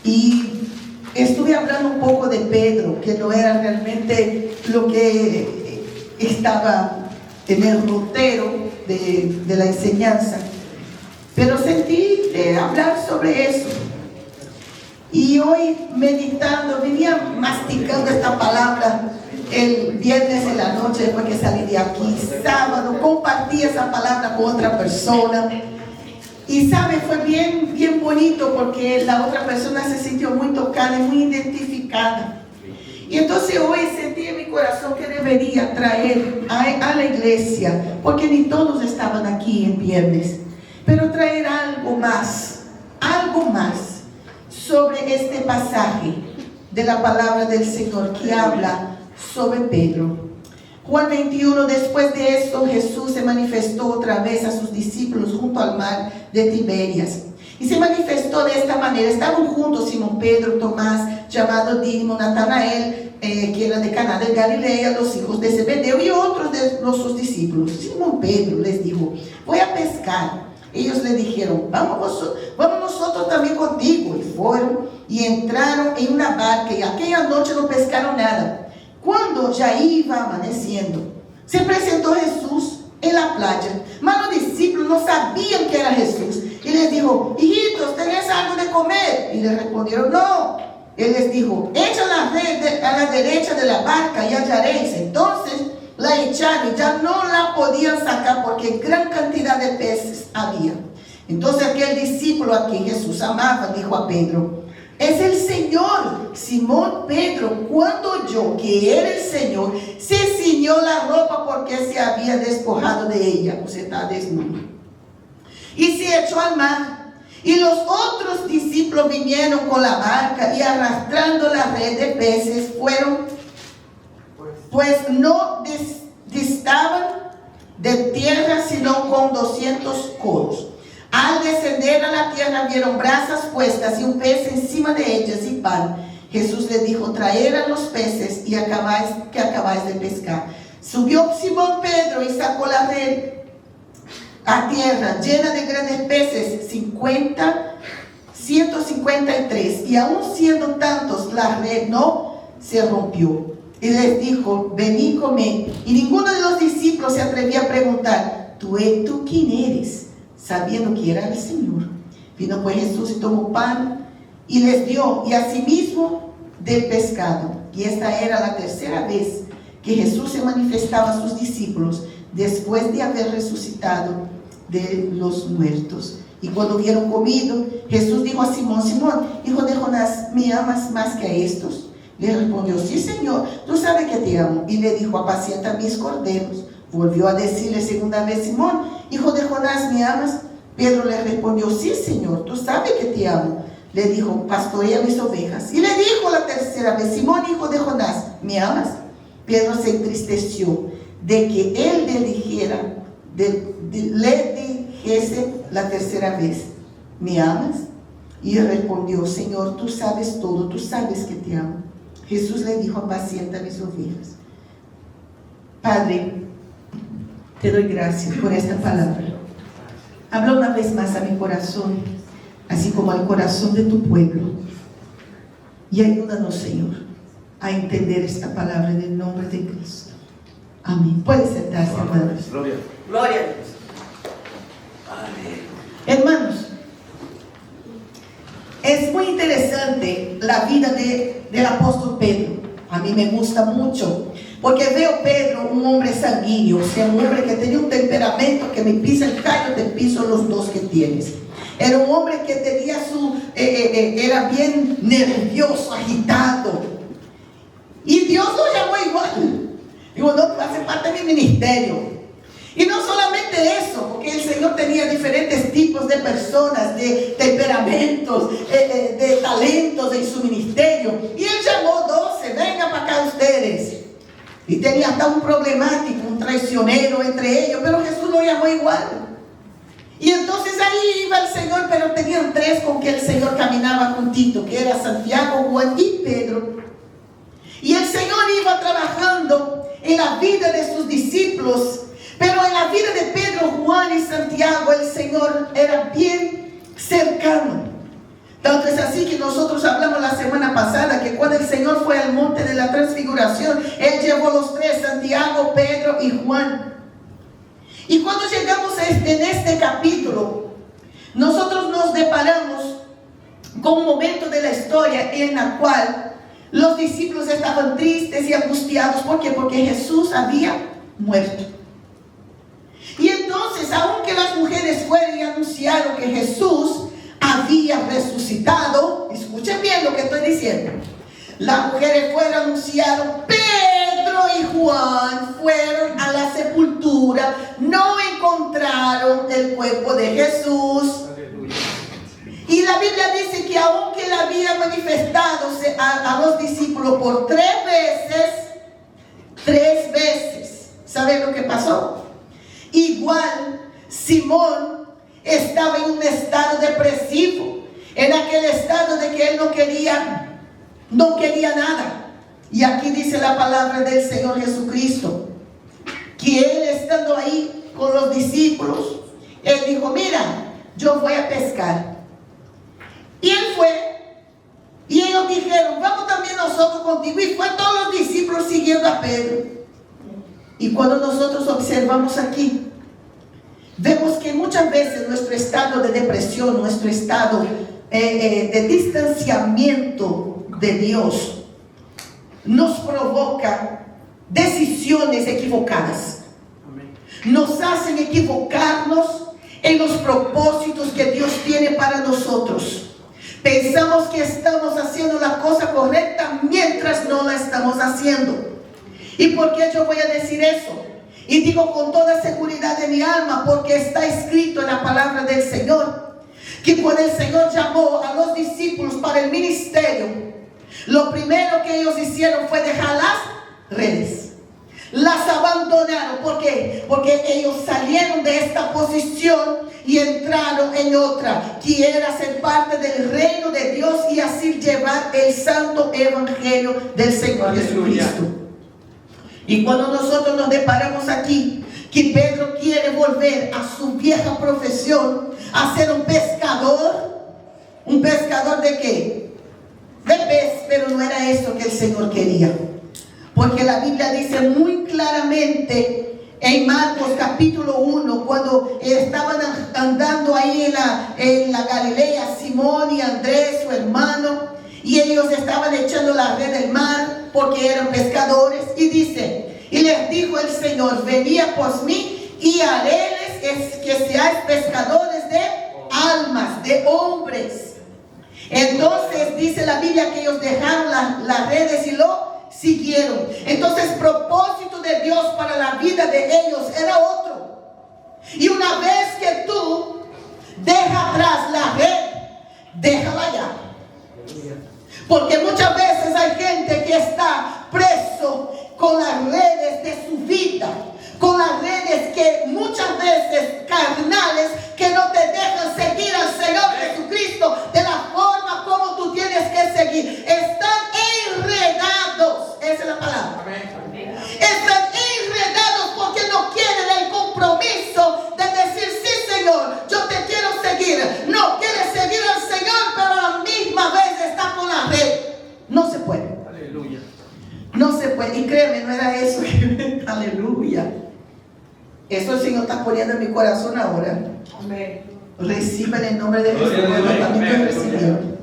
Y estuve hablando un poco de Pedro, que no era realmente lo que estaba en el rotero de la enseñanza, pero sentí de hablar sobre eso. Y hoy meditando, venía masticando esta palabra el viernes en la noche después que salí de aquí. Sábado compartí esa palabra con otra persona. Y sabe, fue bien bonito porque la otra persona se sintió muy tocada y muy identificada. Y entonces hoy sentí en mi corazón que debería traer a la iglesia, porque ni todos estaban aquí en viernes, pero traer algo más sobre este pasaje de la palabra del Señor que habla sobre Pedro. Juan 21, después de esto, Jesús se manifestó otra vez a sus discípulos junto al mar de Tiberias. Y se manifestó de esta manera. Estaban juntos Simón Pedro, Tomás, llamado Dídimo, Natanael, que era de Caná de Galilea, los hijos de Zebedeo y otros de sus discípulos. Simón Pedro les dijo: voy a pescar. Ellos le dijeron: vamos nosotros también contigo. Y fueron y entraron en una barca, y aquella noche no pescaron nada. Cuando ya iba amaneciendo, se presentó Jesús en la playa. Mas los discípulos no sabían que era Jesús. Y les dijo: hijitos, ¿tenéis algo de comer? Y le respondieron: no. Él les dijo: echa la red a la derecha de la barca y hallaréis. Entonces la echaron y ya no la podían sacar porque gran cantidad de peces había. Entonces aquel discípulo a quien Jesús amaba dijo a Pedro: es el Señor. Simón Pedro, cuando oyó que era el Señor, se ciñó la ropa porque se había despojado de ella, o sea, está desnudo, y se echó al mar. Y los otros discípulos vinieron con la barca y arrastrando la red de peces fueron, pues no distaban de tierra sino con 200 codos. Al descender a la tierra vieron brasas puestas y un pez encima de ellas y pan. Jesús les dijo: traed a los peces que acabáis de pescar. Subió Simón Pedro y sacó la red a tierra llena de grandes peces, 153, y aun siendo tantos la red no se rompió. Y les dijo: venid, comed. Y ninguno de los discípulos se atrevía a preguntar: ¿tú quién eres?, sabiendo que era el Señor. Vino pues Jesús y tomó pan y les dio, y asimismo del pescado. Y esta era la tercera vez que Jesús se manifestaba a sus discípulos después de haber resucitado de los muertos. Y cuando hubieron comido, Jesús dijo a Simón: Simón, hijo de Jonás, ¿me amas más que a estos? Le respondió: sí, Señor, tú sabes que te amo. Y le dijo: apacienta mis corderos. Volvió a decirle segunda vez: Simón, hijo de Jonás, ¿me amas? Pedro le respondió: sí, Señor, tú sabes que te amo. Le dijo: pastorea mis ovejas. Y le dijo la tercera vez: Simón, hijo de Jonás, ¿me amas? Pedro se entristeció de que él le dijese la tercera vez: ¿me amas? Y respondió: Señor, tú sabes todo, tú sabes que te amo. Jesús le dijo: apacienta mis ovejas. Padre, te doy gracias por esta palabra. Habla una vez más a mi corazón, así como al corazón de tu pueblo. Y ayúdanos, Señor, a entender esta palabra en el nombre de Cristo. Amén. Pueden sentarse, hermanos. Gloria. Gloria a Dios. Amén. Hermanos, es muy interesante la vida del apóstol Pedro. A mí me gusta mucho, porque veo Pedro un hombre sanguíneo, o sea, un hombre que tenía un temperamento que me pisa el callo, te piso los dos que tienes. Era un hombre que tenía era bien nervioso, agitado. Y Dios lo llamó igual. Digo: no, hace parte de mi ministerio. Y no solamente eso, porque el Señor tenía diferentes tipos de personas, de temperamentos, de talentos en su ministerio. Y Él llamó 12, vengan para acá ustedes. Y tenía hasta un problemático, un traicionero entre ellos, pero Jesús lo llamó igual. Y entonces ahí iba el Señor, pero tenían 3 con que el Señor caminaba juntito, que era Santiago, Juan y Pedro. Y el Señor iba trabajando en la vida de sus discípulos. Pero en la vida de Pedro, Juan y Santiago, el Señor era bien cercano. Tanto es así que nosotros hablamos pasada que cuando el Señor fue al monte de la transfiguración, Él llevó los tres, Santiago, Pedro y Juan. Y cuando llegamos en este capítulo, nosotros nos deparamos con un momento de la historia en la cual los discípulos estaban tristes y angustiados. ¿Por qué? Porque Jesús había muerto. Y entonces, aunque las mujeres fueron y anunciaron que Jesús había resucitado, escuchen bien lo que estoy diciendo. Las mujeres fueron, anunciaron, Pedro y Juan fueron a la sepultura, no encontraron el cuerpo de Jesús. Aleluya. Y la Biblia dice que aunque él había manifestado a los discípulos por 3 veces, ¿saben lo que pasó? Igual Simón estaba en un estado depresivo, en aquel estado de que él no quería nada. Y aquí dice la palabra del Señor Jesucristo, que él estando ahí con los discípulos, él dijo, mira, yo voy a pescar. Y él fue, y ellos dijeron, vamos también nosotros contigo. Y fue todos los discípulos siguiendo a Pedro. Y cuando nosotros observamos aquí, vemos que muchas veces nuestro estado de depresión, nuestro estado de distanciamiento de Dios, nos provoca decisiones equivocadas. Nos hacen equivocarnos en los propósitos que Dios tiene para nosotros. Pensamos que estamos haciendo la cosa correcta mientras no la estamos haciendo. ¿Y por qué yo voy a decir eso? Y digo con toda seguridad de mi alma, porque está escrito en la palabra del Señor, que cuando el Señor llamó a los discípulos para el ministerio, lo primero que ellos hicieron fue dejar las redes. Las abandonaron. ¿Por qué? Porque ellos salieron de esta posición y entraron en otra, que era ser parte del reino de Dios y así llevar el santo evangelio del Señor Jesucristo. Y cuando nosotros nos deparamos aquí, que Pedro quiere volver a su vieja profesión, a ser un pescador ¿de qué? De pez, pero no era eso que el Señor quería. Porque la Biblia dice muy claramente en Marcos capítulo 1, cuando estaban andando ahí en la Galilea, Simón y Andrés, su hermano, y ellos estaban echando la red del mar porque eran pescadores, y dice, y les dijo el Señor, venid pos mí y haréles que seáis pescadores de almas, de hombres. Entonces dice la Biblia que ellos dejaron las redes y lo siguieron. Entonces el propósito de Dios para la vida de ellos era otro. Y una vez que tú dejas atrás la red, déjala ya. Porque muchas veces hay gente que está preso con las redes de su vida, con las redes que muchas veces carnales, que no te dejan seguir al Señor Jesucristo de la forma como tú tienes que seguir. Están enredados, esa es la palabra. Están enredados porque no quieren el compromiso de decir, sí Señor, yo te quiero seguir. No quiere seguir al Señor, pero a la misma vez está con la red. No se puede. Aleluya. No se puede. Y créeme, no era eso. Aleluya. Eso el Señor está poniendo en mi corazón ahora. Amén. Reciban en nombre de Jesús. También recibieron.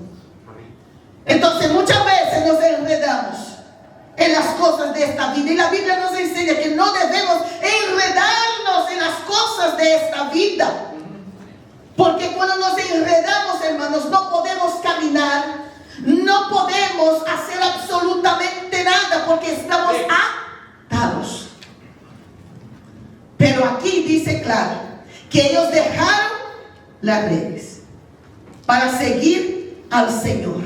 Entonces muchas veces nos enredamos en las cosas de esta vida. Y la Biblia nos enseña que no debemos enredarnos en las cosas de esta vida. Porque cuando nos enredamos, hermanos, no podemos caminar. No podemos hacer absolutamente nada porque estamos atados. Pero aquí dice claro que ellos dejaron las redes para seguir al Señor.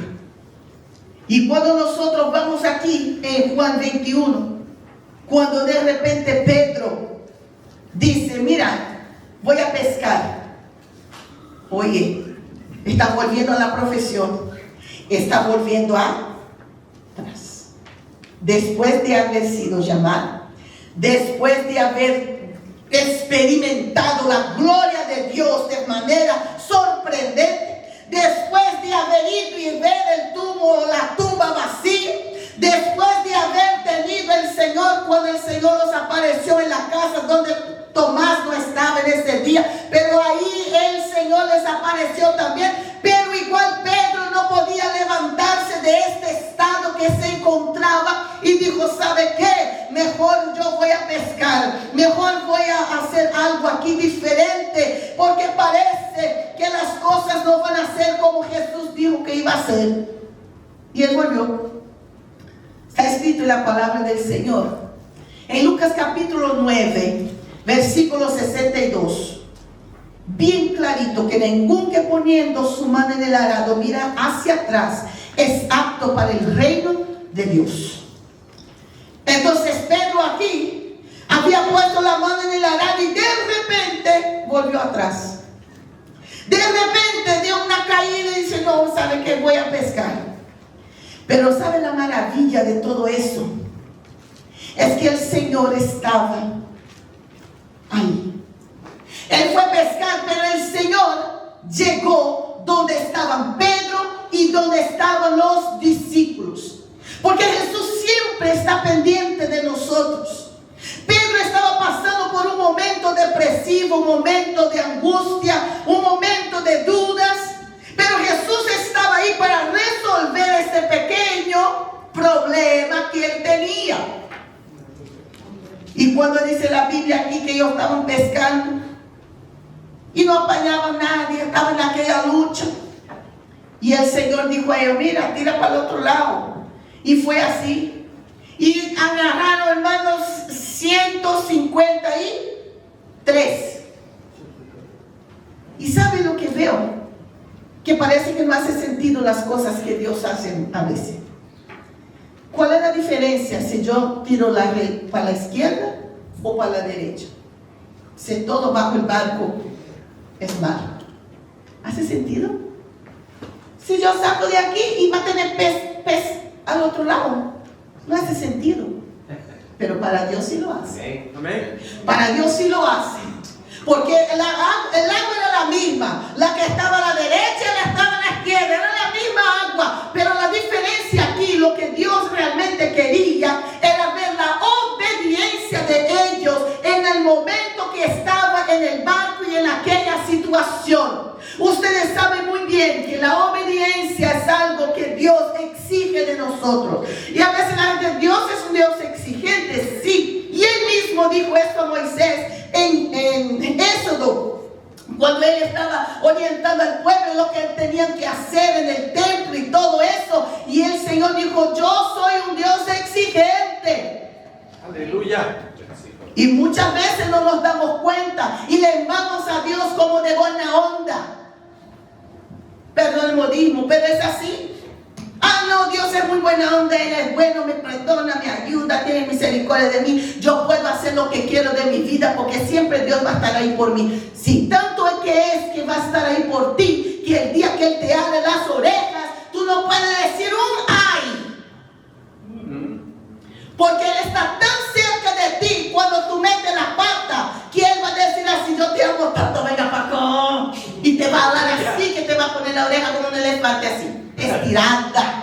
Y cuando nosotros vamos aquí en Juan 21, cuando de repente Pedro dice, mira, voy a pescar. Oye, está volviendo a la profesión, está volviendo atrás. Después de haber sido llamado, después de haber experimentado la gloria de Dios de manera sorprendente, después de haber ido y ver el túmulo, la tumba la casa donde Tomás no estaba en ese día, pero ahí el Señor les apareció también. Pero igual Pedro no podía levantarse de este estado que se encontraba y dijo, ¿sabe qué? Mejor yo voy a pescar, mejor voy a hacer algo aquí diferente, porque parece que las cosas no van a ser como Jesús dijo que iba a ser. Y él volvió. Está escrito en la palabra del Señor en Lucas capítulo 9, versículo 62, bien clarito, que ningún que poniendo su mano en el arado mira hacia atrás es apto para el reino de Dios. Entonces Pedro aquí había puesto la mano en el arado y de repente volvió atrás. De repente dio una caída y dice, no, ¿sabe qué? Voy a pescar. Pero ¿sabe la maravilla de todo eso? Es que el Señor estaba ahí. Él fue a pescar, pero el Señor llegó donde estaban Pedro y donde estaban los discípulos. Porque Jesús siempre está pendiente de nosotros. Pedro estaba pasando por un momento depresivo, un momento de angustia, un momento de dudas. Pero Jesús estaba ahí para resolver este pequeño problema que él tenía. Y cuando dice la Biblia aquí que ellos estaban pescando y no apañaban a nadie, estaban en aquella lucha, y el Señor dijo a ellos, mira, tira para el otro lado. Y fue así. Y agarraron, hermanos, 153. ¿Y sabe lo que veo? Que parece que no hace sentido las cosas que Dios hace a veces. ¿Cuál es la diferencia si yo tiro la red para la izquierda o para la derecha? Si todo bajo el barco es mar. ¿Hace sentido? Si yo saco de aquí y va a tener pez al otro lado, no hace sentido. Pero para Dios sí lo hace. Para Dios sí lo hace. Porque el agua era la misma, la que estaba a la derecha y la que estaba a la izquierda, era la misma agua, pero la diferencia aquí, lo que Dios realmente quería, era ver la obediencia de ellos en el momento que estaba en el barco y en aquella situación. Ustedes saben muy bien que la obediencia es algo que Dios exige de nosotros. Y a veces la gente, Dios es un Dios exigente, sí. Y él mismo dijo esto a Moisés en Éxodo, cuando él estaba orientando al pueblo lo que tenían que hacer en el templo y todo eso. Y el Señor dijo, yo soy un Dios exigente. Aleluya. Y muchas veces no nos damos cuenta y le vamos a Dios como de buena onda. Perdón el modismo, pero es así. Ah, no, Dios es muy buena onda, Él es bueno, me perdona, me ayuda, tiene misericordia de mí. Yo puedo hacer lo que quiero de mi vida porque siempre Dios va a estar ahí por mí. Si tanto es que va a estar ahí por ti, que el día que Él te abre las orejas, tú no puedes decir un ay. Porque Él está tan cerca de ti cuando tú metes la pata, que Él va a decir así, yo te amo tanto, venga para acá. Y te va a hablar así, que te va a poner la oreja como un elefante así, estirada.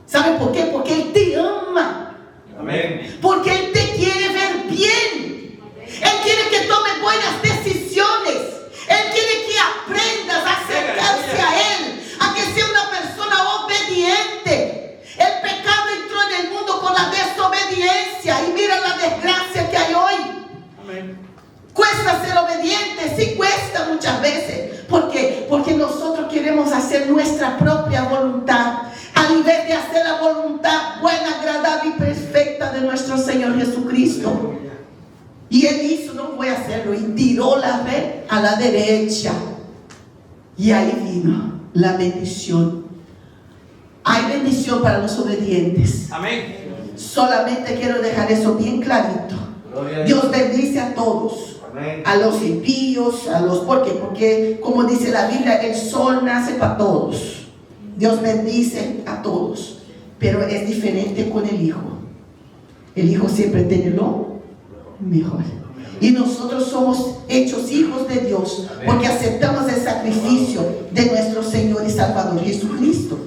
¿Sabe por qué? Porque Él te ama. Amén. Porque Él te quiere ver bien. Él quiere que tomes buenas decisiones. Él quiere que aprendas a acercarse a Él, a que sea una persona obediente. El pecado entró en el mundo por la desobediencia. Y mira la desgracia que hay hoy. Amén. Cuesta ser obediente, sí cuesta muchas veces. ¿Por qué? Porque nosotros queremos hacer nuestra propia voluntad, al invés de hacer la voluntad buena, agradable y perfecta de nuestro Señor Jesucristo. Y Él hizo, no voy a hacerlo, y tiró la red a la derecha. Y ahí vino la bendición. Hay bendición para los obedientes. Amén. Solamente quiero dejar eso bien clarito. Dios bendice a todos. Amén. A los impíos, ¿por qué? Porque como dice la Biblia, el sol nace para todos. Dios bendice a todos, pero es diferente con el Hijo. El Hijo siempre tiene lo mejor. Y nosotros somos hechos hijos de Dios porque aceptamos el sacrificio de nuestro Señor y Salvador Jesucristo.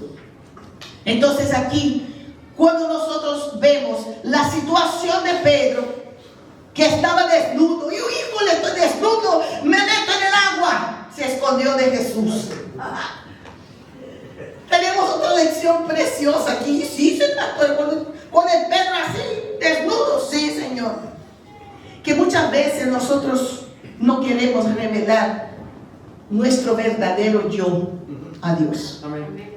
Entonces aquí, cuando nosotros vemos la situación de Pedro, que estaba desnudo. Y híjole, estoy desnudo, me meto en el agua. Se escondió de Jesús. Tenemos otra lección preciosa aquí. Sí, con el Pedro así, desnudo. Sí, Señor. Que muchas veces nosotros no queremos revelar nuestro verdadero yo a Dios. Amén.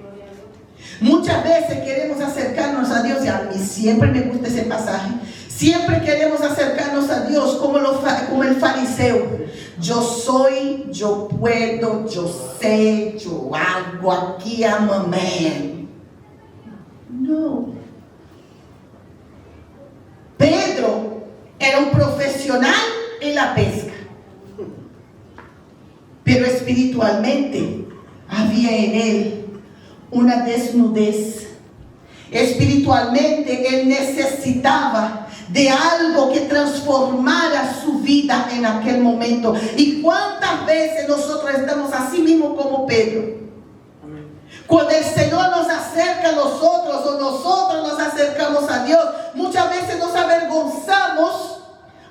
Muchas veces queremos acercarnos a Dios, y a mí siempre me gusta ese pasaje. Siempre queremos acercarnos a Dios como el fariseo. Yo soy, yo puedo, yo sé, yo hago, aquí I'm a man. No. Pedro era un profesional en la pesca, pero espiritualmente había en él una desnudez. Espiritualmente él necesitaba de algo que transformara su vida en aquel momento. ¿Y cuántas veces nosotros estamos así mismo como Pedro? Cuando el Señor nos acerca a nosotros o nosotros nos acercamos a Dios, muchas veces nos avergonzamos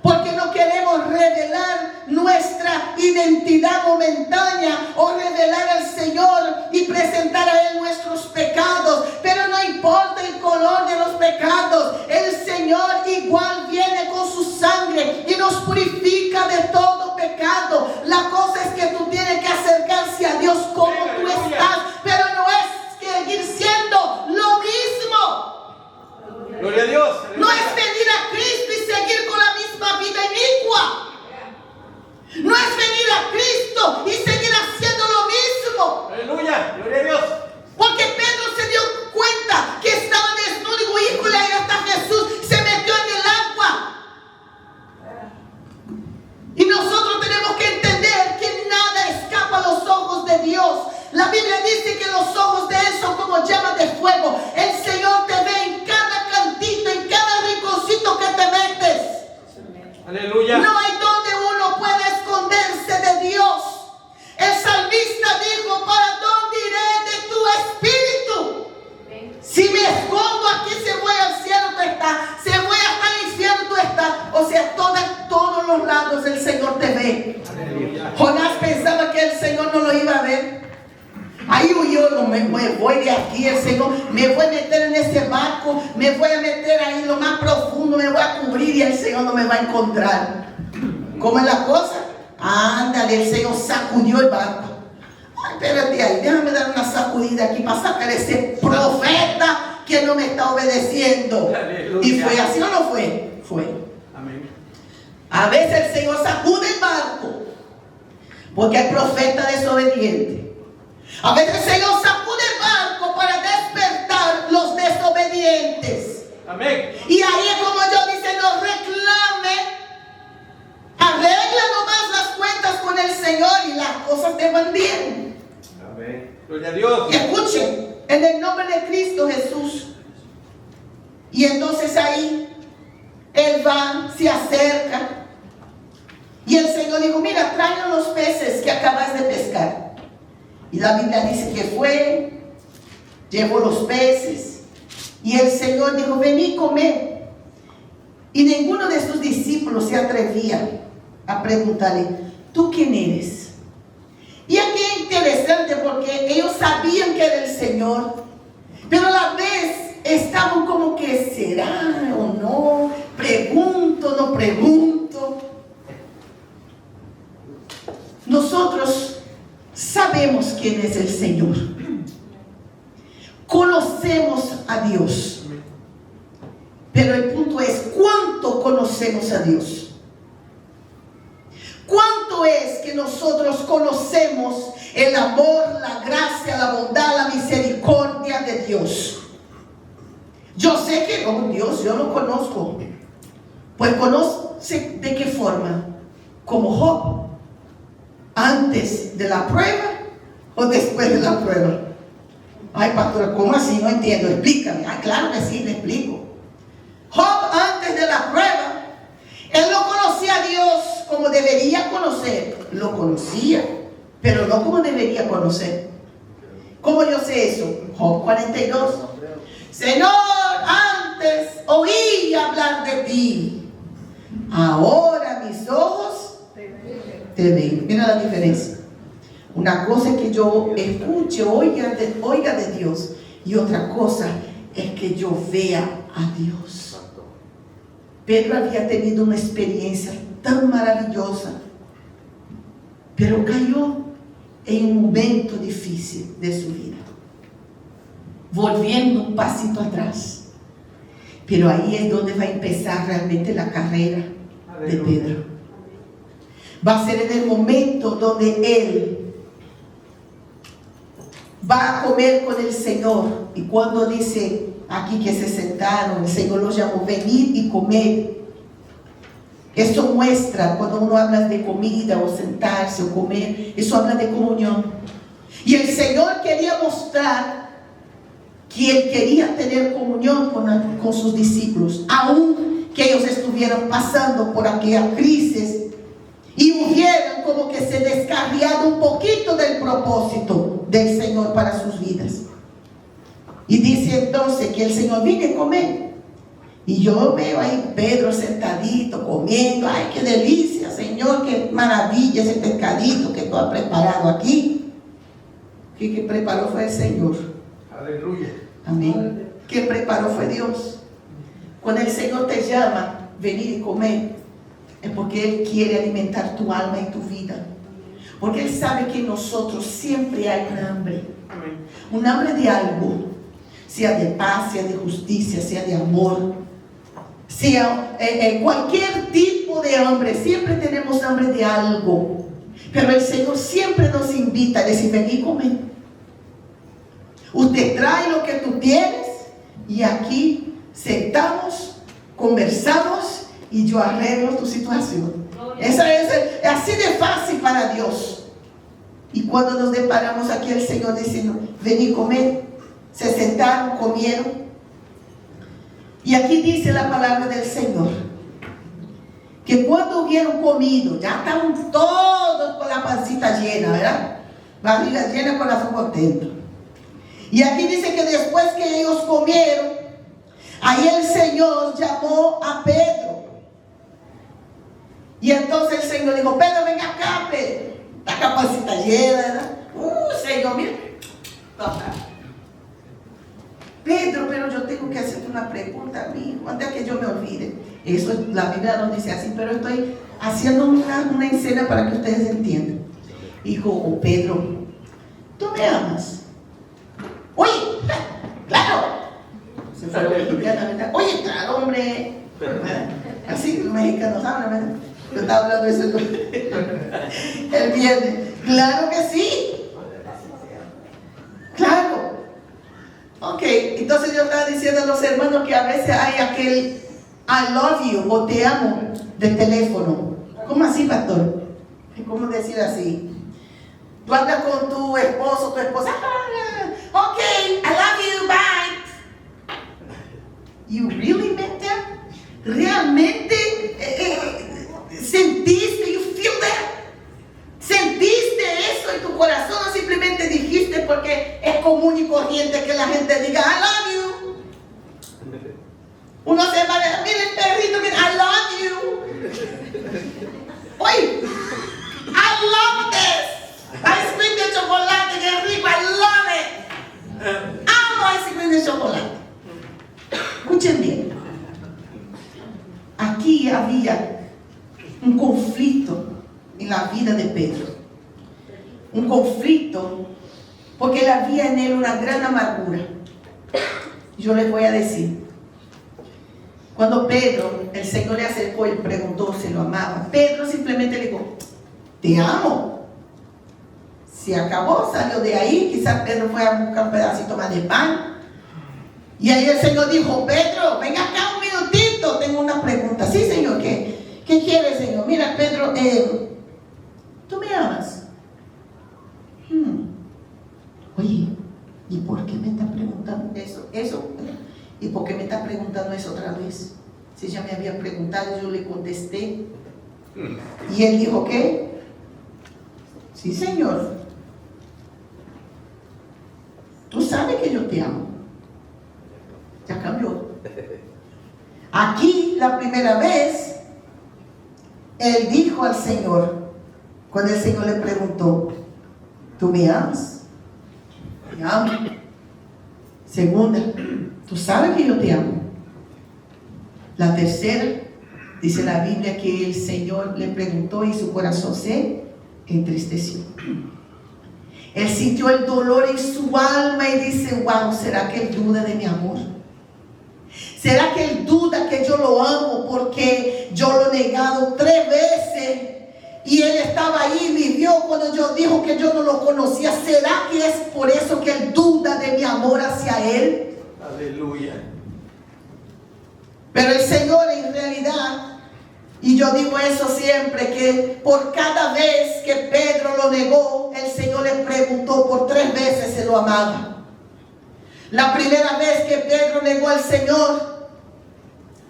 porque no queremos revelar nuestra identidad momentánea o revelar al Señor y presentar a Él nuestros pecados. Pero no importa el color de los pecados, el Señor igual viene con su sangre y nos purifica de todo pecado. La cosa es que tú tienes que acercarse a Dios como tú estás, pero no es seguir siendo lo mismo. Gloria a Dios. No es venir a Cristo y seguir con la misma vida inicua. No es venir a Cristo y seguir haciendo lo mismo. Aleluya. Gloria a Dios. Porque Pedro se dio cuenta que estaba desnudo y dijo, híjole, ahí está Jesús, se metió en el agua. Y nosotros tenemos que entender que nada escapa a los ojos de Dios. La Biblia dice que los ojos de Él son como llamas de fuego. El Señor te ve en cada cantito, en cada rinconcito que te metes. Aleluya. No hay donde uno pueda esconderse de Dios. El salmista dijo, ¿para dónde iré de tu espíritu? Si me escondo aquí, se voy al cielo, tú estás. Se voy hasta el infierno, tú estás. O sea, todos los lados el Señor te ve. Aleluya. Jonás pensaba que el Señor no lo iba a ver. Ahí huyó, no me voy de aquí, el Señor, me voy a meter en ese barco, me voy a meter ahí lo más profundo, me voy a cubrir y el Señor no me va a encontrar. ¿Cómo es la cosa? Ándale, el Señor sacudió el barco. Ay, espérate ahí, déjame dar una sacudida aquí para sacar ese profeta que no me está obedeciendo. Aleluya. Y fue así o no fue, fue. Amén. A veces el Señor sacude el barco porque hay profeta desobediente. A veces el Señor sacude el barco para despertar los desobedientes. Amén. Y ahí es como yo dice, no reclame, arregla nomás las cuentas con el Señor y las cosas te van bien. Amén. Gloria a Dios. Y escuchen, en el nombre de Cristo Jesús. Y entonces ahí Él va, se acerca. Y el Señor dijo, mira, tráenos los peces que acabas de pescar. Y la Biblia dice que fue, llevó los peces. Y el Señor dijo, vení, comed. Y ninguno de sus discípulos se atrevía a preguntarle, ¿tú quién eres? Y aquí es interesante porque ellos sabían que era el Señor, pero a la vez estaban como que, ¿será o no? Pregunto, no pregunto. Nosotros sabemos quién es el Señor. Conocemos a Dios. Pero el punto es, ¿cuánto conocemos a Dios? ¿Cuánto es que nosotros conocemos el amor, la gracia, la bondad, la misericordia de Dios? Yo sé que, oh Dios, yo lo conozco. Pues conoce de qué forma. Como Job. ¿Antes de la prueba o después de la prueba? Ay, pastora, ¿cómo así? No entiendo, explícame. Ah, claro que sí, le explico. Job, antes de la prueba, él no conocía a Dios como debería conocer. Lo conocía, pero no como debería conocer. ¿Cómo yo sé eso? Job 42. Señor, antes oí hablar de ti. ahora mis ojos te ven. Mira la diferencia. Una cosa es que yo escuche, oiga de Dios, y otra cosa es que yo vea a Dios. Pedro había tenido una experiencia tan maravillosa, pero cayó en un momento difícil de su vida, volviendo un pasito atrás. Pero ahí es donde va a empezar realmente la carrera de Pedro. Va a ser en el momento donde él va a comer con el Señor. Y cuando dice aquí que se sentaron, el Señor los llamó, venid y comed. Esto muestra, cuando uno habla de comida o sentarse o comer, eso habla de comunión. Y el Señor quería mostrar que Él quería tener comunión con sus discípulos, aun que ellos estuvieran pasando por aquella crisis y hubieran como que se descarriado un poquito del propósito del Señor para sus vidas. Y dice entonces que el Señor vino a comer. Y yo veo ahí Pedro sentadito comiendo. Ay, qué delicia, Señor, qué maravilla ese pescadito que tú has preparado aquí. Que preparó fue el Señor. Aleluya. Amén. Que preparó fue Dios. Cuando el Señor te llama, venir y comer, es porque Él quiere alimentar tu alma y tu vida. Porque Él sabe que en nosotros siempre hay un hambre. Amén. Un hambre de algo. Sea de paz, sea de justicia, sea de amor. Sea cualquier tipo de hambre. Siempre tenemos hambre de algo. Pero el Señor siempre nos invita a decir, ven y comer. Usted trae lo que tú tienes y aquí sentamos, conversamos y yo arreglo tu situación. Esa es así de fácil para Dios. Y cuando nos deparamos aquí, el Señor dice, ven y comer. Se sentaron, comieron. Y aquí dice la palabra del Señor, que cuando hubieron comido, ya estaban todos con la pancita llena, ¿verdad? Barriga llena, corazón contento. Y aquí dice que después que ellos comieron, ahí el Señor llamó a Pedro. Y entonces el Señor dijo, Pedro, ven acá, Pedro. La capacita llena, ¿verdad? Señor, mira. Pedro, pero yo tengo que hacerte una pregunta a mí, antes que yo me olvide. Eso la Biblia no dice así, pero estoy haciendo una escena para que ustedes entiendan. Dijo, Pedro, ¿tú me amas? Oye, claro. Se fue lo mexicano, ¿verdad? Oye, claro, hombre. Así los mexicanos hablan, ¿verdad? Yo estaba hablando de eso el viernes. Claro que sí. Claro. Ok, entonces yo estaba diciendo a los hermanos que a veces hay aquel I love you o te amo de teléfono. ¿Cómo así, pastor? ¿Cómo decir así? Tú andas con tu esposo, tu esposa. Ok, I love you, bye. You really meant that? ¿Realmente sentiste? You feel that? ¿Sentiste eso en tu corazón o simplemente dijiste porque es común y corriente que la gente diga I love you? Uno se va a decir, mira el perrito que I love you. Oye, I love this. Ice cream de chocolate, que rico, I love it. Amo ice cream de chocolate. Escuchen bien. Aquí había un conflicto en la vida de Pedro. Un conflicto porque él había en él una gran amargura. Yo les voy a decir, cuando Pedro, el Señor le acercó y preguntó si lo amaba, Pedro simplemente le dijo, te amo. Se acabó, salió de ahí. Quizás Pedro fue a buscar un pedacito más de pan. Y ahí el Señor dijo, Pedro, ven acá un minutito, tengo una pregunta. Sí, Señor, ¿qué quiere, Señor? Mira, Pedro, ¿tú me amas? Oye, ¿y por qué me está preguntando eso? ¿Y por qué me está preguntando eso otra vez? Si ya me había preguntado, yo le contesté. Y él dijo, ¿qué? Sí, Señor. Tú sabes que yo te amo. Ya cambió. Aquí, la primera vez, él dijo al Señor, cuando el Señor le preguntó, ¿tú me amas? Te amo. Segunda, tú sabes que yo te amo. La tercera, dice la Biblia que el Señor le preguntó y su corazón se entristeció. Él sintió el dolor en su alma y dice, wow, ¿será que él duda de mi amor? ¿Será que él duda que yo lo amo porque yo lo he negado 3 veces y él estaba ahí, vivió cuando yo dijo que yo no lo conocía? ¿Será que es por eso que él duda de mi amor hacia él? Aleluya. Pero el Señor en realidad, y yo digo eso siempre, que por cada vez que Pedro lo negó, el Señor le preguntó por 3 veces si lo amaba. La primera vez que Pedro negó al Señor,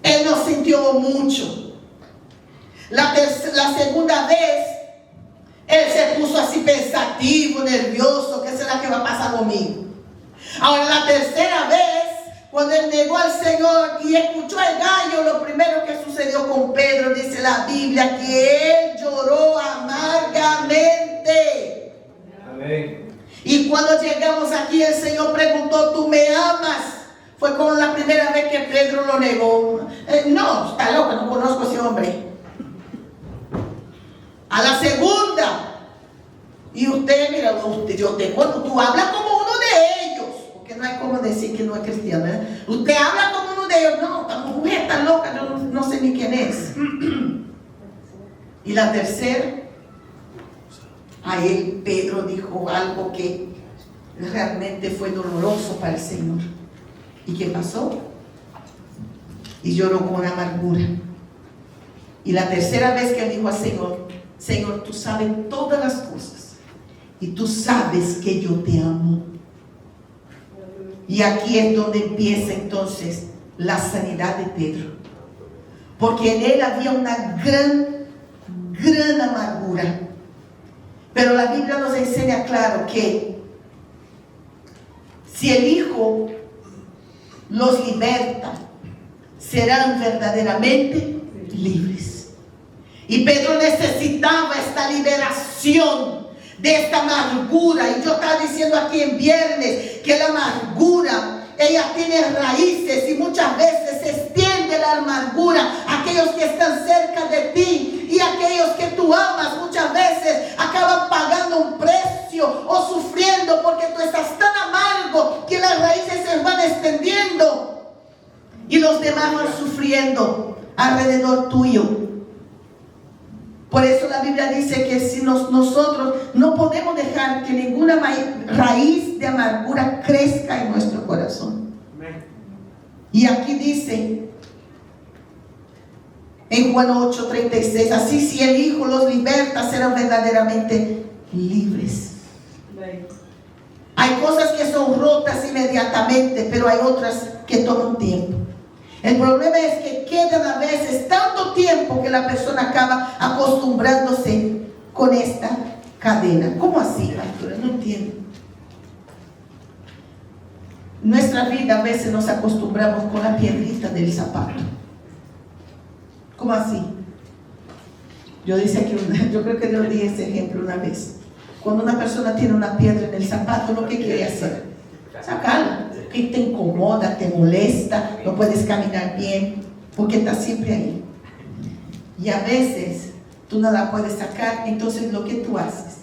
él no sintió mucho. La segunda vez, él se puso así pensativo, nervioso, ¿qué será que va a pasar conmigo? Ahora la tercera vez, cuando él negó al Señor y escuchó el gallo, lo primero que sucedió con Pedro, dice la Biblia, que él lloró amargamente. Amén. Y cuando llegamos aquí, el Señor preguntó, ¿tú me amas? Fue como la primera vez que Pedro lo negó. No, está loco, no conozco a ese hombre. A la segunda, y usted, mira, tú hablas como uno de ellos. Que no hay como decir que no es cristiano, ¿eh? Usted habla como uno de ellos. No, esta mujer está loca, yo no sé ni quién es. Y la tercera, a él Pedro dijo algo que realmente fue doloroso para el Señor. ¿Y qué pasó? Y lloró con amargura. Y la tercera vez que él dijo al Señor, Señor, tú sabes todas las cosas y tú sabes que yo te amo. Y aquí es donde empieza entonces la sanidad de Pedro, porque en él había una gran amargura. Pero la Biblia nos enseña claro que si el Hijo los liberta, serán verdaderamente libres. Y Pedro necesitaba esta liberación de esta amargura. Y yo estaba diciendo aquí en viernes que la amargura, ella tiene raíces y muchas veces se extiende la amargura a aquellos que están cerca de ti, y aquellos que tú amas muchas veces acaban pagando un precio o sufriendo porque tú estás tan amargo que las raíces se van extendiendo y los demás van sufriendo alrededor tuyo. Por eso la Biblia dice que si nosotros no podemos dejar que ninguna raíz de amargura crezca en nuestro corazón. Amén. Y aquí dice en Juan 8:36, así si el Hijo los liberta, serán verdaderamente libres. Amén. Hay cosas que son rotas inmediatamente, pero hay otras que toman tiempo. El problema es que quedan a veces tanto tiempo que la persona acaba acostumbrándose con esta cadena. ¿Cómo así, pastora? No entiendo. Nuestra vida a veces nos acostumbramos con la piedrita del zapato. ¿Cómo así? Yo creo que yo di ese ejemplo una vez. Cuando una persona tiene una piedra en el zapato, ¿lo que quiere hacer? Sacarla. Que te incomoda, te molesta, no puedes caminar bien, porque está siempre ahí. Y a veces tú no la puedes sacar, entonces lo que tú haces,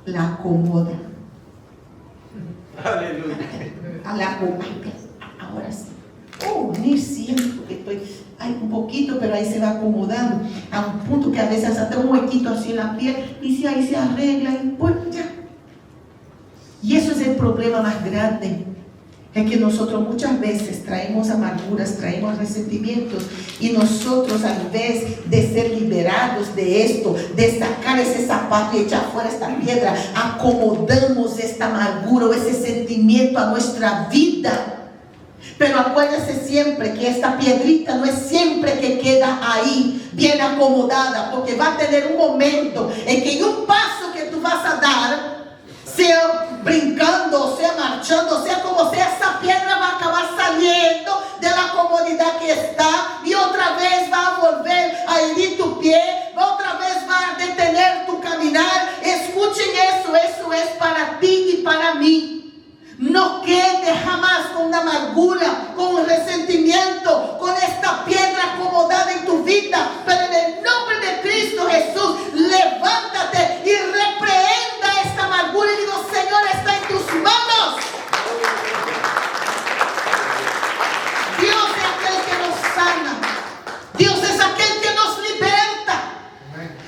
la acomoda. Aleluya. A la acomoda. Ahora sí. Ni siento que estoy, hay un poquito, pero ahí se va acomodando, a un punto que a veces hasta un huequito así en la piel, y si ahí se arregla, y pues ya. Y eso es el problema más grande. Es que nosotros muchas veces traemos amarguras, traemos resentimientos, y nosotros, en vez de ser liberados de esto, de sacar ese zapato y echar fuera esta piedra, acomodamos esta amargura o ese sentimiento a nuestra vida. Pero acuérdense siempre que esta piedrita no es siempre que queda ahí bien acomodada, porque va a tener un momento en que un paso que tú vas a dar, sea brincando, sea marchando, sea como sea, esa piedra va a acabar saliendo de la comodidad que está y otra vez va a volver a herir tu pie, amargura, con resentimiento, con esta piedra acomodada en tu vida. Pero en el nombre de Cristo Jesús, levántate y reprehenda esta amargura y digo, Señor, está en tus manos. Dios es aquel que nos sana. Dios es aquel que nos liberta.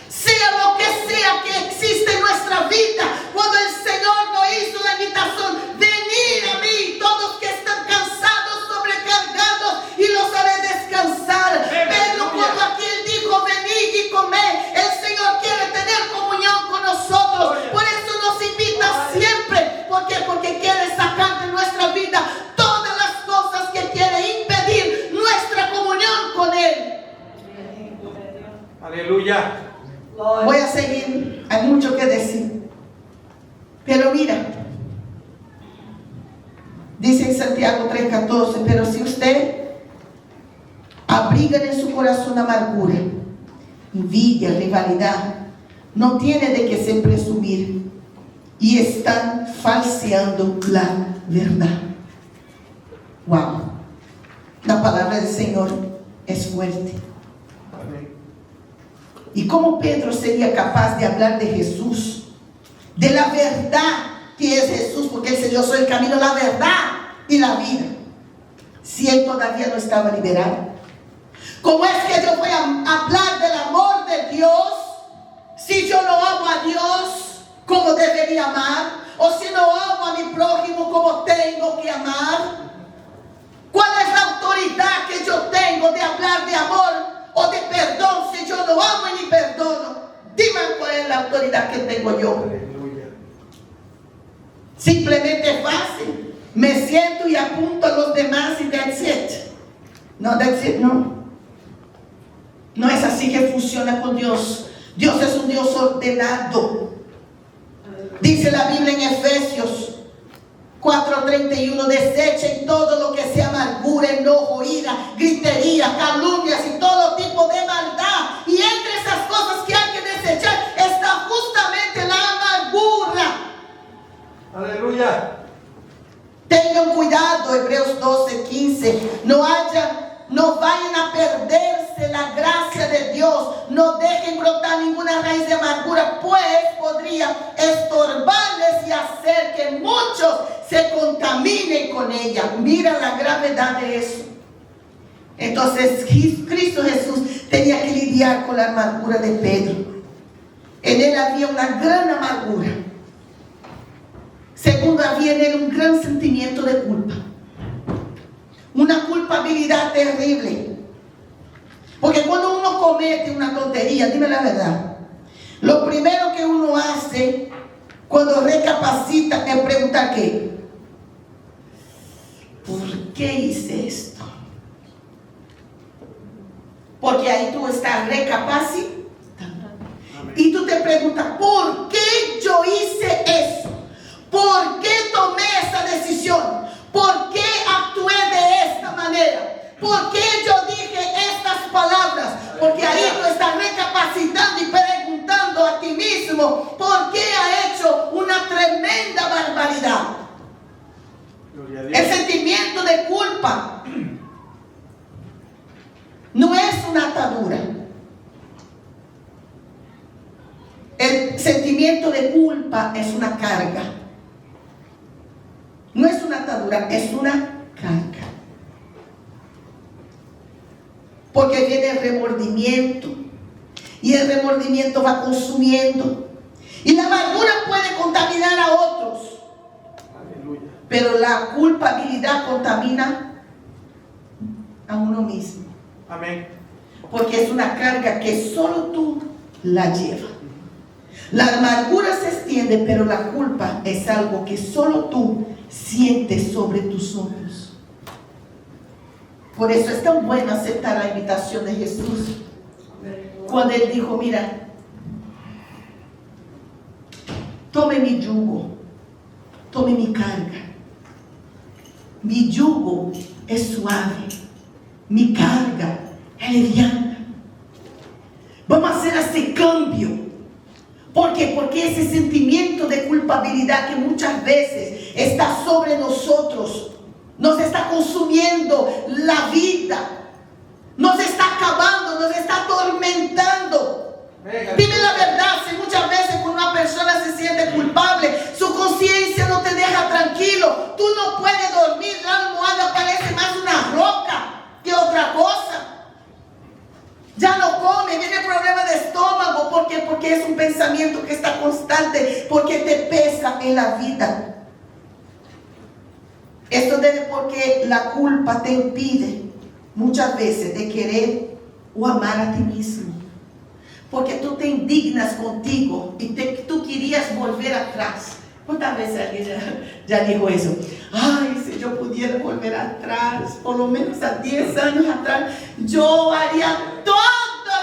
Sea lo que sea que existe en nuestra vida, cuando el Señor nos hizo la invitación, venid a mí, todos que están cansados, sobrecargados, y los haré descansar. Pero cuando aquí Él dijo, venid y comed, el Señor quiere tener comunión con nosotros. Por eso nos invita siempre. ¿Por qué? Porque quiere sacar de nuestra vida todas las cosas que quiere impedir nuestra comunión con Él. Aleluya. Voy a seguir, hay mucho que decir. Pero mira, dice en Santiago 3:14, pero si usted abriga en su corazón amargura, envidia, rivalidad, no tiene de qué se presumir y están falseando la verdad. Wow, la palabra del Señor es fuerte. ¿Y cómo Pedro sería capaz de hablar de Jesús? De la verdad que es Jesús, porque él dice, yo soy el camino, la verdad y la vida. Si él todavía no estaba liberado. ¿Cómo es que yo voy a hablar del amor de Dios si yo no amo a Dios como debería amar? O si no amo a mi prójimo como tengo que amar. ¿Cuál es la autoridad que yo tengo de hablar de amor o de perdón si yo no amo y ni perdono? Dime cuál es la autoridad que tengo yo. Simplemente es fácil. Me siento y apunto a los demás y that's it. No, that's it, no. No es así que funciona con Dios. Dios es un Dios ordenado. Dice la Biblia en Efesios 4:31, desechen todo lo que sea amargura, enojo, ira, gritería, calumnias y todo tipo de maldad. Y entre esas cosas que hay que desechar está justamente la amargura. Aleluya. Tengan cuidado, Hebreos 12:15, no vayan a perderse la gracia de Dios. No dejen brotar ninguna raíz de amargura, pues podría estorbarles y hacer que muchos se contaminen con ella. Mira la gravedad de eso. Entonces Cristo Jesús tenía que lidiar con la amargura de Pedro. En él había una gran amargura. Segundo, había en él un gran sentimiento de culpa. Una culpabilidad terrible. Porque cuando uno comete una tontería, dime la verdad, lo primero que uno hace cuando recapacita es preguntar ¿qué? ¿Por qué hice esto? Porque ahí tú estás recapacitando. Y tú te preguntas, ¿por qué yo hice eso? ¿Por qué tomé esa decisión? ¿Por qué actué de esta manera? ¿Por qué yo dije estas palabras? Porque ahí tú estás recapacitando y preguntando a ti mismo, ¿por qué ha hecho una tremenda barbaridad? El sentimiento de culpa no es una atadura. El sentimiento de culpa es una carga. No es una atadura, es una carga. Porque viene el remordimiento. Y el remordimiento va consumiendo. Y la amargura puede contaminar a otros. Aleluya. Pero la culpabilidad contamina a uno mismo. Amén. Porque es una carga que solo tú la llevas. La amargura se extiende, pero la culpa es algo que solo tú sientes sobre tus hombros. Por eso es tan bueno aceptar la invitación de Jesús. Cuando Él dijo, mira, tome mi yugo, tome mi carga. Mi yugo es suave, mi carga es liviana. Vamos a hacer ese cambio. ¿Por qué? Porque ese sentimiento de culpabilidad que muchas veces está sobre nosotros nos está consumiendo la vida, nos está acabando, nos está atormentando. Dime la verdad, si muchas veces cuando una persona se siente culpable, su conciencia no te deja tranquilo, tú no puedes dormir, la almohada parece más una roca que otra cosa. Ya no come, viene problema de estómago, ¿por qué? Porque es un pensamiento que está constante, porque te pesa en la vida. Esto debe porque la culpa te impide muchas veces de querer o amar a ti mismo. Porque tú te indignas contigo y tú querías volver atrás. ¿Cuántas veces alguien ya dijo eso? Ay, si yo pudiera volver atrás, por lo menos a 10 años atrás, yo haría todo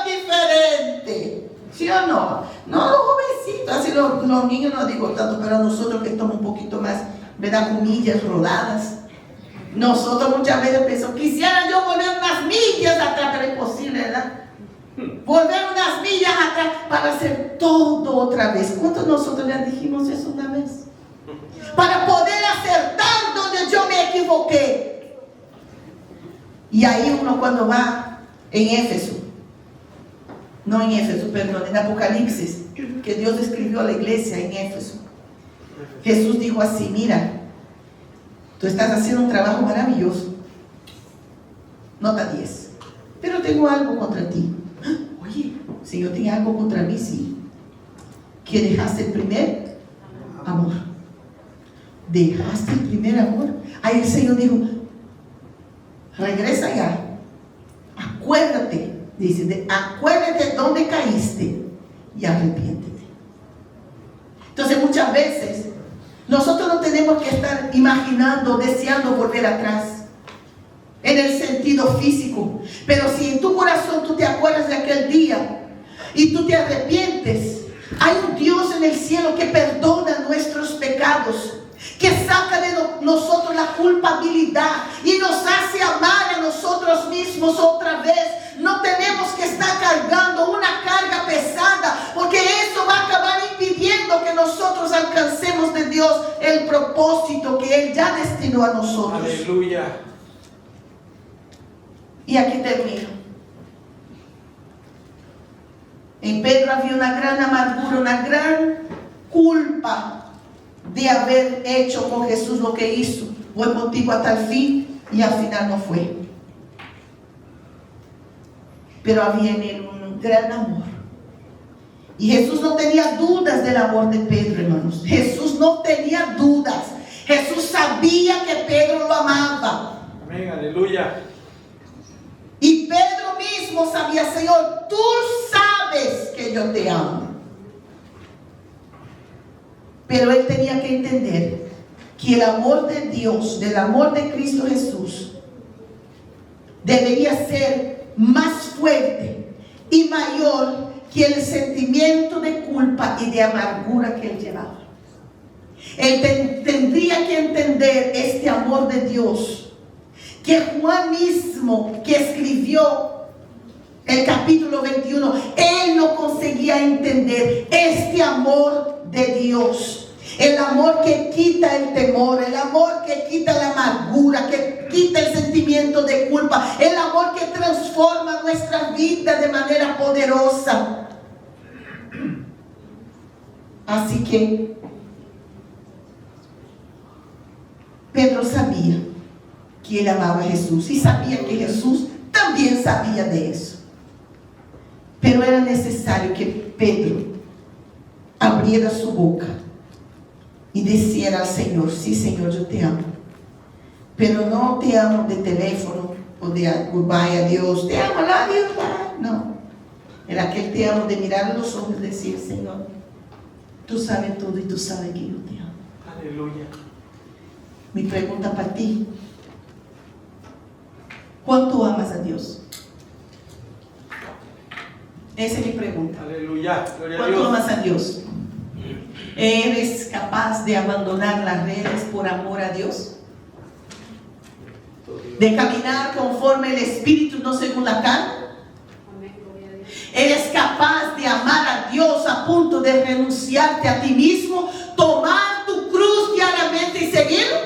diferente. ¿Sí o no? No, los jovencitos, así los niños no digo tanto, pero nosotros que estamos un poquito más, ¿verdad? Con millas rodadas. Nosotros muchas veces pensamos, quisiera yo volver unas millas atrás, pero es imposible, ¿verdad? Volver unas millas atrás para hacer todo otra vez. ¿Cuántos de nosotros le dijimos eso una vez? Para poder acertar donde yo me equivoqué. Y ahí uno cuando va en Éfeso, no en Éfeso, perdón, en Apocalipsis, que Dios escribió a la iglesia en Éfeso, Jesús dijo así: mira, tú estás haciendo un trabajo maravilloso, nota 10, pero tengo algo contra ti. Oye, Señor, tiene algo contra mí, sí, que dejaste el primer amor. Dejaste el primer amor. Ahí el Señor dijo: regresa ya, acuérdate, dice, acuérdate dónde caíste y arrepiéntete. Entonces muchas veces nosotros no tenemos que estar imaginando, deseando volver atrás en el sentido físico, pero si en tu corazón tú te acuerdas de aquel día y tú te arrepientes, hay un Dios en el cielo que perdona nuestros pecados, que saca de nosotros la culpabilidad y nos hace amar a nosotros mismos otra vez. No tenemos que estar cargando una carga pesada, porque eso va a acabar impidiendo que nosotros alcancemos de Dios el propósito que Él ya destinó a nosotros. Aleluya. Y aquí termino. En Pedro había una gran amargura, una gran culpa de haber hecho con Jesús lo que hizo. Voy contigo hasta el fin, y al final no fue. Pero había en él un gran amor. Y Jesús no tenía dudas del amor de Pedro, hermanos. Jesús no tenía dudas. Jesús sabía que Pedro lo amaba. Amén, aleluya. Y Pedro mismo sabía: Señor, tú sabes que yo te amo. Pero él tenía que entender que el amor de Dios, del amor de Cristo Jesús, debería ser más fuerte y mayor que el sentimiento de culpa y de amargura que él llevaba. Él tendría que entender este amor de Dios, que Juan mismo, que escribió el capítulo 21, él no conseguía entender este amor de Dios. El amor que quita el temor, el amor que quita la amargura, que quita el sentimiento de culpa, el amor que transforma nuestra vida de manera poderosa. Así que Pedro sabía que él amaba a Jesús y sabía que Jesús también sabía de eso. Pero era necesario que Pedro abriera su boca y decía al Señor: sí, Señor, yo te amo, pero no te amo de teléfono o de goodbye, adiós, te amo, la Dios, no. Era aquel te amo de mirar a los ojos y decir: Señor, tú sabes todo y tú sabes que yo te amo. Aleluya. Mi pregunta para ti: ¿cuánto amas a Dios? Esa es mi pregunta. Aleluya. Gloria a ¿Cuánto Dios. amas a Dios? ¿Eres capaz de abandonar las redes por amor a Dios? ¿De caminar conforme el Espíritu, no según la carne? ¿Eres capaz de amar a Dios a punto de renunciarte a ti mismo, tomar tu cruz diariamente y seguirlo?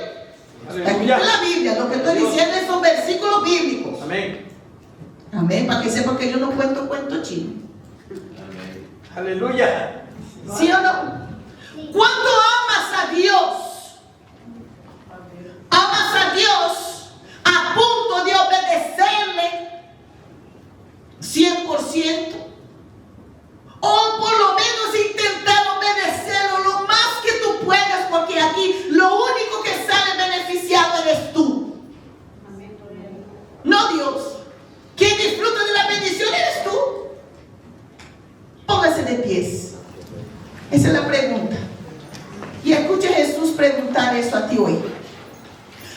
Está escrito en la Biblia. Lo que estoy diciendo son versículos bíblicos. Amén. Amén. Para que sepan que yo no cuento cuentos chinos. Aleluya. ¿Sí o no? ¿Cuánto amas a Dios? Amas a Dios a punto de obedecerle 100%. O por lo menos intentar obedecerlo lo más que tú puedas, porque aquí lo único que sale beneficiado eres tú. No Dios. Quien disfruta de la bendición eres tú. Póngase de pies. Esa es la pregunta. Y escuche a Jesús preguntar eso a ti hoy.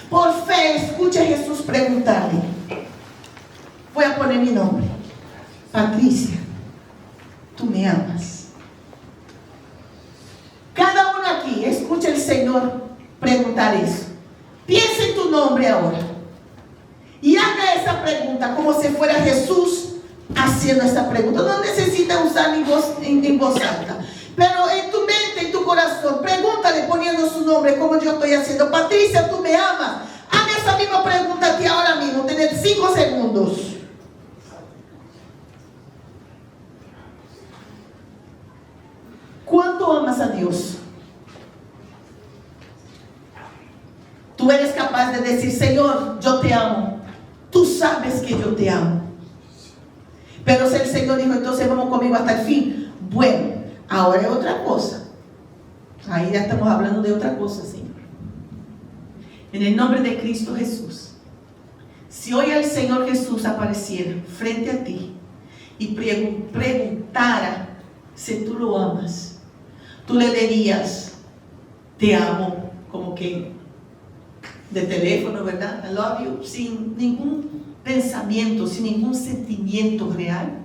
Por fe, escuche a Jesús preguntarle. Voy a poner mi nombre. Patricia, ¿tú me amas? Cada uno aquí, escucha al Señor preguntar eso. Piensa en tu nombre ahora. Y haga esa pregunta como si fuera Jesús haciendo esa pregunta. No necesita usar mi voz en voz alta. Pero en tu mente, en tu corazón, pregúntale poniendo su nombre como yo estoy haciendo. Patricia, ¿tú me amas? Haga esa misma pregunta a ti ahora mismo. Tener 5 segundos. ¿Cuánto amas a Dios? Tú eres capaz de decir, Señor, yo te amo. Tú sabes que yo te amo. Pero si el Señor dijo, entonces vamos conmigo hasta el fin. Bueno, ahora es otra cosa. Ahí ya estamos hablando de otra cosa, Señor. En el nombre de Cristo Jesús, si hoy el Señor Jesús apareciera frente a ti y preguntara si tú lo amas, tú le dirías, te amo, como que de teléfono, ¿verdad? I love you, sin ningún pensamiento, sin ningún sentimiento real.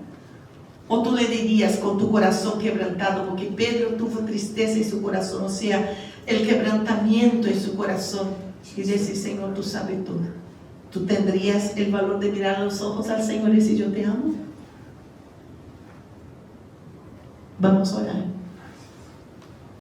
O tú le dirías con tu corazón quebrantado, porque Pedro tuvo tristeza en su corazón, o sea, el quebrantamiento en su corazón, y decir, Señor, tú sabes todo. ¿Tú tendrías el valor de mirar a los ojos al Señor y decir, yo te amo? Vamos a orar.